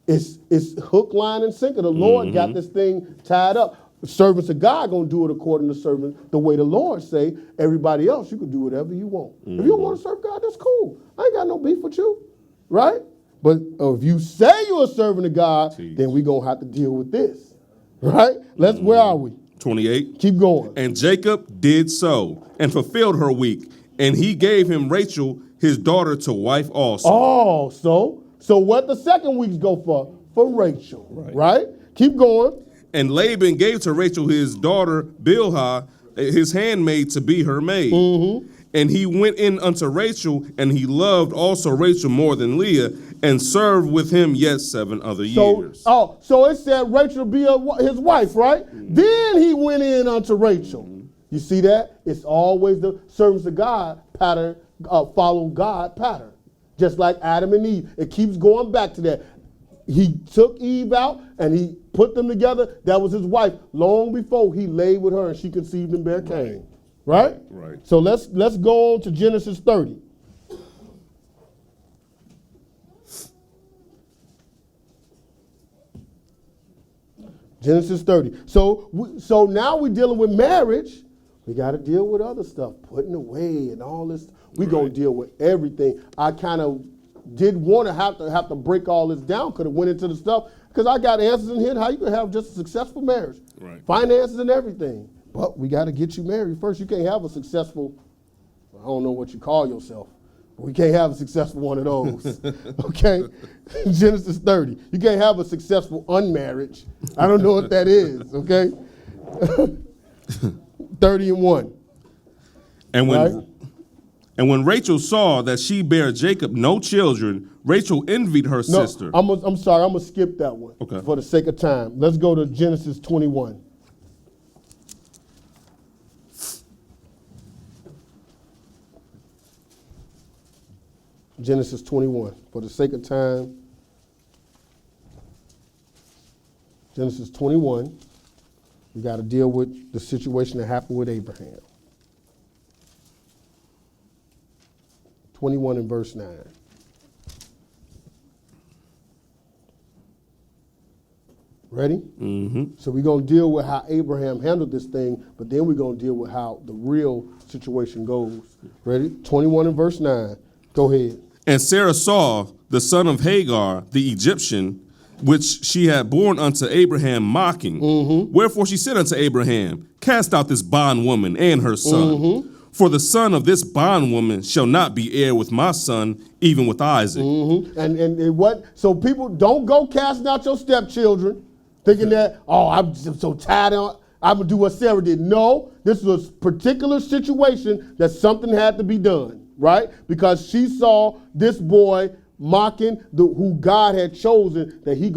It's hook, line, and sinker. The Lord got this thing tied up. Servants of God going to do it according to the way the Lord say. Everybody else, you can do whatever you want. If you don't want to serve God, that's cool. I ain't got no beef with you, right? But if you say you're a servant of God, then we're going to have to deal with this, right? Where are we? 28. Keep going. And Jacob did so and fulfilled her week, and he gave him Rachel, his daughter, to wife also. Oh, so what the second weeks go for? For Rachel, right? Keep going. And Laban gave to Rachel his daughter Bilhah his handmaid to be her maid. Mm-hmm. And he went in unto Rachel, and he loved also Rachel more than Leah, and served with him yet 7 other years. So it said Rachel be his wife, right? Mm-hmm. Then he went in unto Rachel. Mm-hmm. You see that? It's always the servants of God pattern, follow God pattern. Just like Adam and Eve. It keeps going back to that. He took Eve out and he put them together. That was his wife. Long before he laid with her and she conceived and bare Cain. Right? Right. So let's go on to Genesis 30. Genesis 30. So now we're dealing with marriage. We got to deal with other stuff, putting away and all this. We're going to deal with everything. I kind of did want to have to break all this down. Could have went into the stuff because I got answers in here how you can have just a successful marriage. Right. Finances and everything. But we got to get you married first. You can't have a successful, I don't know what you call yourself, but we can't have a successful one of those. Okay? Genesis 30. You can't have a successful unmarriage. I don't know what that is. Okay? 30:1. And when Rachel saw that she bare Jacob no children, Rachel envied her sister. I'm sorry, I'm going to skip that one for the sake of time. Let's go to Genesis 21. Genesis 21. For the sake of time, Genesis 21, we got to deal with the situation that happened with Abraham. 21 and verse 9. Ready? Mm-hmm. So we're going to deal with how Abraham handled this thing, but then we're going to deal with how the real situation goes. Ready? 21 and verse 9. Go ahead. And Sarah saw the son of Hagar, the Egyptian, which she had borne unto Abraham, mocking. Mm-hmm. Wherefore she said unto Abraham, cast out this bondwoman and her son. Mm-hmm. For the son of this bondwoman shall not be heir with my son, even with Isaac. Mm-hmm. And what? So people don't go casting out your stepchildren, thinking that, I'm so tired of, I'm going to do what Sarah did. No, this was a particular situation that something had to be done. Right? Because she saw this boy mocking who God had chosen that he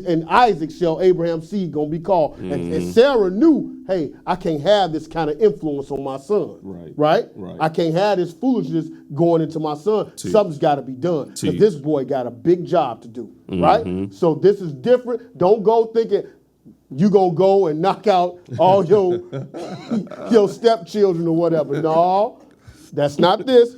and Isaac shall Abraham's seed gonna be called. Mm-hmm. And Sarah knew, hey, I can't have this kind of influence on my son. Right? I can't have this foolishness going into my son. Something's got to be done. Because this boy got a big job to do. Mm-hmm. Right? So this is different. Don't go thinking you gonna go and knock out all your stepchildren or whatever. No, that's not this.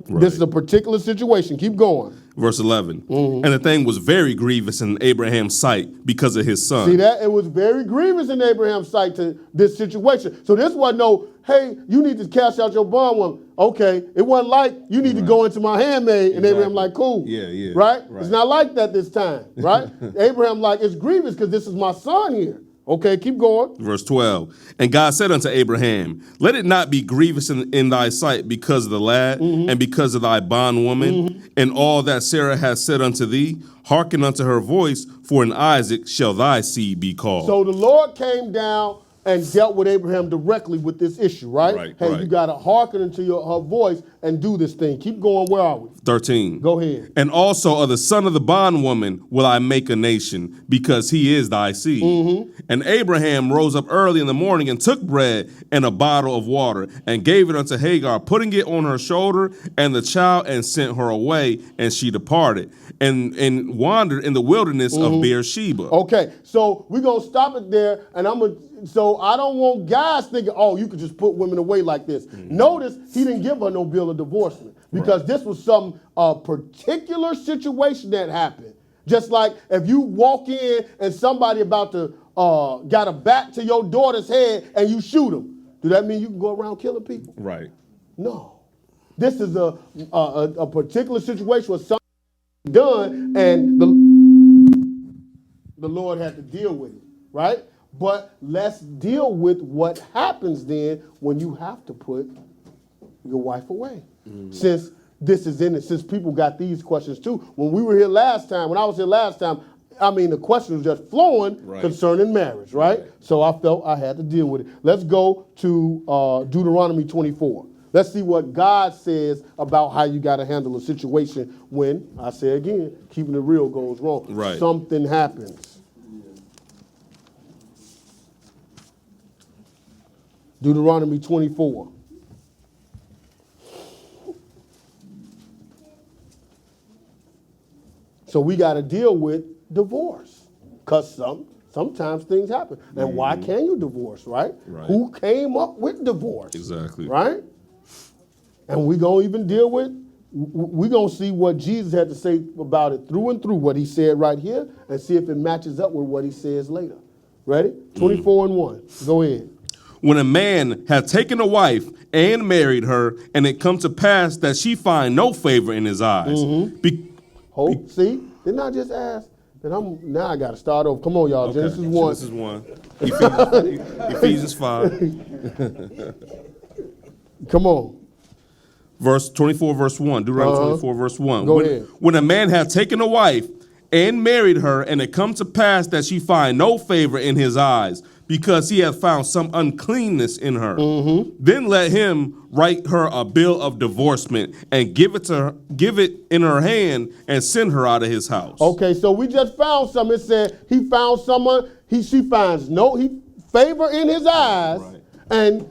Right. This is a particular situation. Keep going. Verse 11. Mm-hmm. And the thing was very grievous in Abraham's sight because of his son. See that? It was very grievous in Abraham's sight to this situation. So this wasn't no, hey, you need to cast out your bondwoman. Okay. It wasn't like you need to go into my handmaid and Abraham like, cool. Yeah. Right? It's not like that this time. Right? Abraham like, it's grievous because this is my son here. Okay, keep going. Verse 12. And God said unto Abraham, let it not be grievous in thy sight because of the lad, mm-hmm. and because of thy bondwoman, mm-hmm. and all that Sarah has said unto thee. Hearken unto her voice, for in Isaac shall thy seed be called. So the Lord came down and dealt with Abraham directly with this issue, right? You got to hearken unto her voice and do this thing. Keep going. Where are we? 13. Go ahead. And also of the son of the bondwoman will I make a nation, because he is thy seed. Mm-hmm. And Abraham rose up early in the morning and took bread and a bottle of water and gave it unto Hagar, putting it on her shoulder and the child, and sent her away, and she departed and wandered in the wilderness of Beersheba. Okay, so we're going to stop it there, and so I don't want guys thinking, you could just put women away like this. Mm-hmm. Notice he didn't give her no bill of divorcement because this was some particular situation that happened. Just like if you walk in and somebody about to got a bat to your daughter's head and you shoot them, do that mean you can go around killing people? Right. No. This is a particular situation where something done and the Lord had to deal with it, right? But let's deal with what happens then when you have to put your wife away. Mm-hmm. Since this is in it, since people got these questions too. When I was here last time, I mean, the question was just flowing concerning marriage, right? So I felt I had to deal with it. Let's go to Deuteronomy 24. Let's see what God says about how you got to handle a situation when, I say again, keeping it real goes wrong. Right. Something happens. Deuteronomy 24. So we got to deal with divorce because sometimes things happen. And why can you divorce, right? Who came up with divorce? Exactly. Right? And we're going to even deal with, we're going to see what Jesus had to say about it through and through, what he said right here, and see if it matches up with what he says later. Ready? 24 and 1. Go ahead. When a man hath taken a wife and married her, and it come to pass that she find no favor in his eyes. See? Didn't I just ask? Now I got to start over. Come on, y'all. Okay. Genesis 1. Genesis 1. Ephesians 5. Come on. Verse 24, verse 1. Deuteronomy 24, verse 1. Go ahead. When a man hath taken a wife and married her, and it come to pass that she find no favor in his eyes, because he hath found some uncleanness in her, then let him write her a bill of divorcement and give it in her hand and send her out of his house. Okay, so we just found something. It said he found someone, she finds no favor in his eyes, and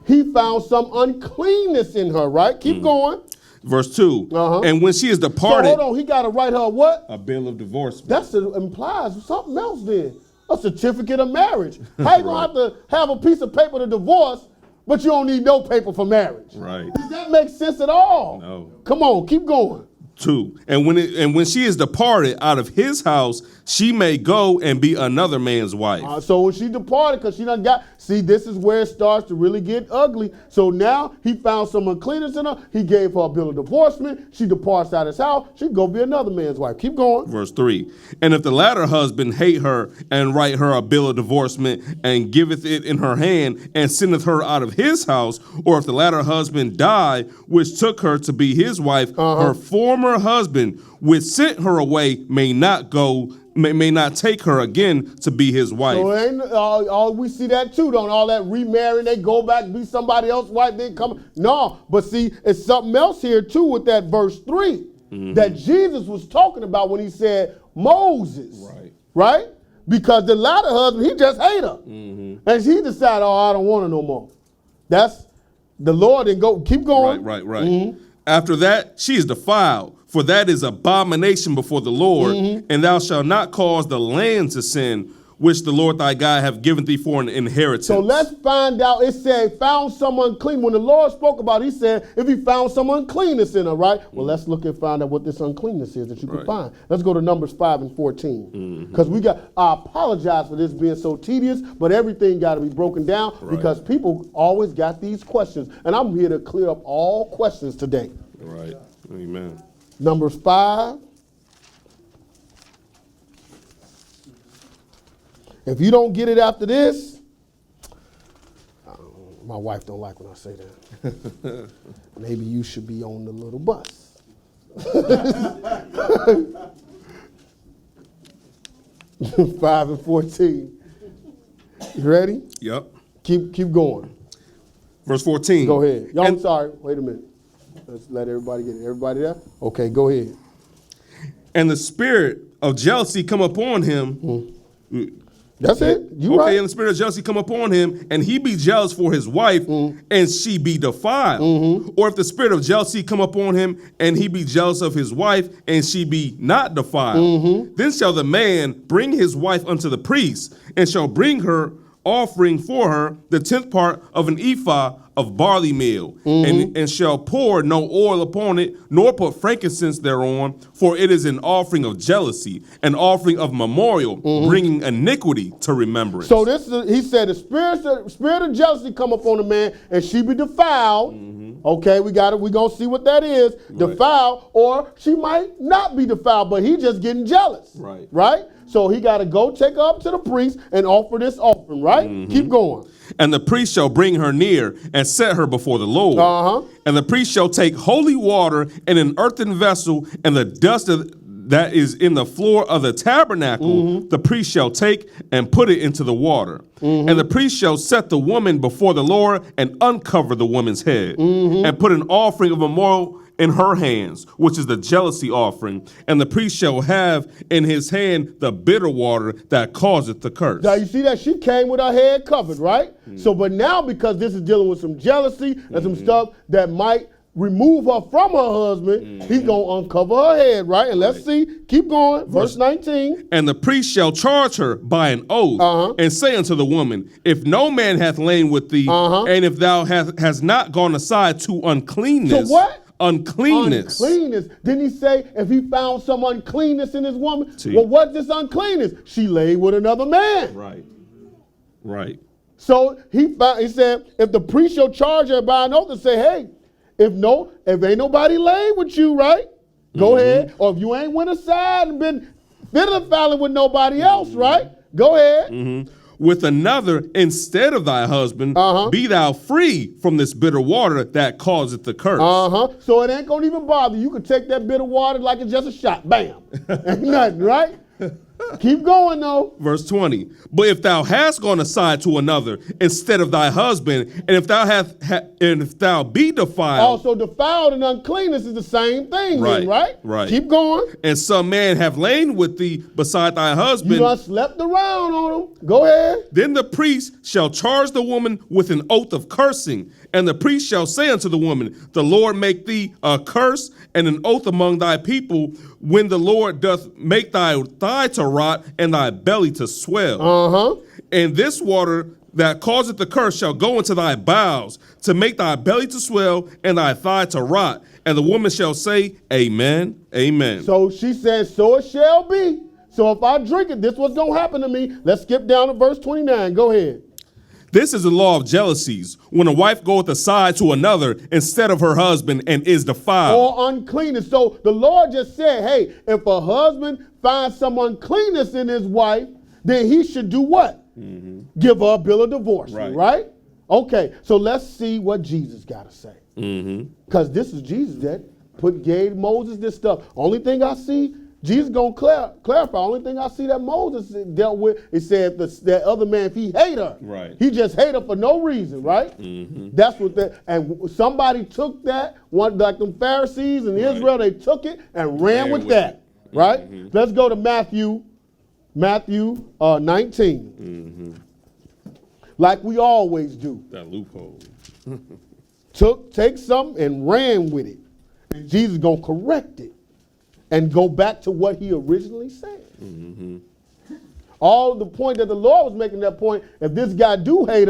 he found some uncleanness in her, right? Keep going. Verse 2. And when she is departed. So hold on, he got to write her what? A bill of divorcement. That implies something else then. A certificate of marriage. How you going to have to have a piece of paper to divorce, but you don't need no paper for marriage? Right. Does that make sense at all? No. Come on, keep going. 2. And when she is departed out of his house, she may go and be another man's wife. So when she departed, because she done this is where it starts to really get ugly. So now he found some uncleanness in her. He gave her a bill of divorcement. She departs out of his house. She go be another man's wife. Keep going. Verse 3. And if the latter husband hate her and write her a bill of divorcement and giveth it in her hand and sendeth her out of his house, or if the latter husband die, which took her to be his wife, her former husband, which sent her away, may not take her again to be his wife. So we see that too, don't all that remarrying, they go back, be somebody else's wife, they come. No, but see, it's something else here too with that verse 3 that Jesus was talking about when he said Moses. Right? Because the latter husband, he just hate her. And she decided, I don't want her no more. That's the Lord, and keep going. Right. After that, she is defiled, for that is abomination before the Lord, and thou shalt not cause the land to sin, which the Lord thy God hath given thee for an inheritance. So let's find out. It said, found someone clean. When the Lord spoke about it, he said, if he found some uncleanness in her, right? Well, let's look and find out what this uncleanness is that you can find. Let's go to Numbers 5 and 14. Because I apologize for this being so tedious, but everything got to be broken down because people always got these questions. And I'm here to clear up all questions today. Right. Amen. Numbers 5. If you don't get it after this, my wife don't like when I say that. Maybe you should be on the little bus. 5 and 14. You ready? Yep. Keep going. Verse 14. Go ahead. I'm sorry. Wait a minute. Let's let everybody get it. Everybody there? Okay, go ahead. And the spirit of jealousy come upon him. That's it. You right. And the spirit of jealousy come upon him, and he be jealous for his wife, and she be defiled. Or if the spirit of jealousy come upon him, and he be jealous of his wife, and she be not defiled, then shall the man bring his wife unto the priest, and shall bring her offering for her the 10th part of an ephah of barley meal, and shall pour no oil upon it, nor put frankincense thereon, for it is an offering of jealousy, an offering of memorial, bringing iniquity to remembrance. So he said the spirit of jealousy come upon a man, and she be defiled. Okay, we gonna see what that is. Defiled, or she might not be defiled, but he just getting jealous. Right? So he got to go take her up to the priest and offer this offering, right? Keep going. And the priest shall bring her near and set her before the Lord. And the priest shall take holy water in an earthen vessel, and the dust that is in the floor of the tabernacle, the priest shall take and put it into the water. And the priest shall set the woman before the Lord and uncover the woman's head and put an offering of memorial in her hands, which is the jealousy offering. And the priest shall have in his hand the bitter water that causeth the curse. Now you see that she came with her head covered, right? So, but now because this is dealing with some jealousy and some stuff that might remove her from her husband, he's going to uncover her head, right? And let's see, keep going, verse 19. And the priest shall charge her by an oath and say unto the woman, if no man hath lain with thee, and if thou hast not gone aside to uncleanness. To what? Uncleanness. Uncleanness. Didn't he say if he found some uncleanness in his woman? Well, what's this uncleanness? She laid with another man. Right. Right. So he said, if the priest shall charge her by an oath and say, hey, if ain't nobody laid with you, right? Go ahead. Or if you ain't went aside and been fiddle-falling with nobody else, right? Go ahead. With another instead of thy husband, be thou free from this bitter water that causeth the curse. So it ain't gonna even bother you. You can take that bitter water like it's just a shot. Bam. Ain't nothing, right? Keep going though. Verse 20. But if thou hast gone aside to another instead of thy husband, and if thou be defiled. Also defiled and uncleanness is the same thing, then, right? Right. Keep going. And some man have lain with thee beside thy husband. You done slept around on him. Go ahead. Then the priest shall charge the woman with an oath of cursing, and the priest shall say unto the woman, the Lord make thee a curse and an oath among thy people, when the Lord doth make thy thigh to rot and thy belly to swell. And this water that causeth the curse shall go into thy bowels, to make thy belly to swell and thy thigh to rot. And the woman shall say, Amen, amen. So she says, so it shall be. So if I drink it, this what's going to happen to me. Let's skip down to verse 29. Go ahead. This is the law of jealousies, when a wife goeth aside to another instead of her husband and is defiled. Or uncleanness. So the Lord just said, hey, if a husband finds some uncleanness in his wife, then he should do what? Give her a bill of divorce, right? Okay, so let's see what Jesus got to say. Because this is Jesus that gave Moses this stuff. Only thing I see, Jesus going to clarify. Only thing I see that Moses dealt with, it said that other man, if he hate her, he just hate her for no reason, right? That's what and somebody took that, one like them Pharisees in Israel, they took it and ran with that, right? Let's go to Matthew 19. Like we always do. That loophole. Take something and ran with it. And Jesus going to correct it and go back to what he originally said. All the point that the Lord was making that point, if this guy do hate us,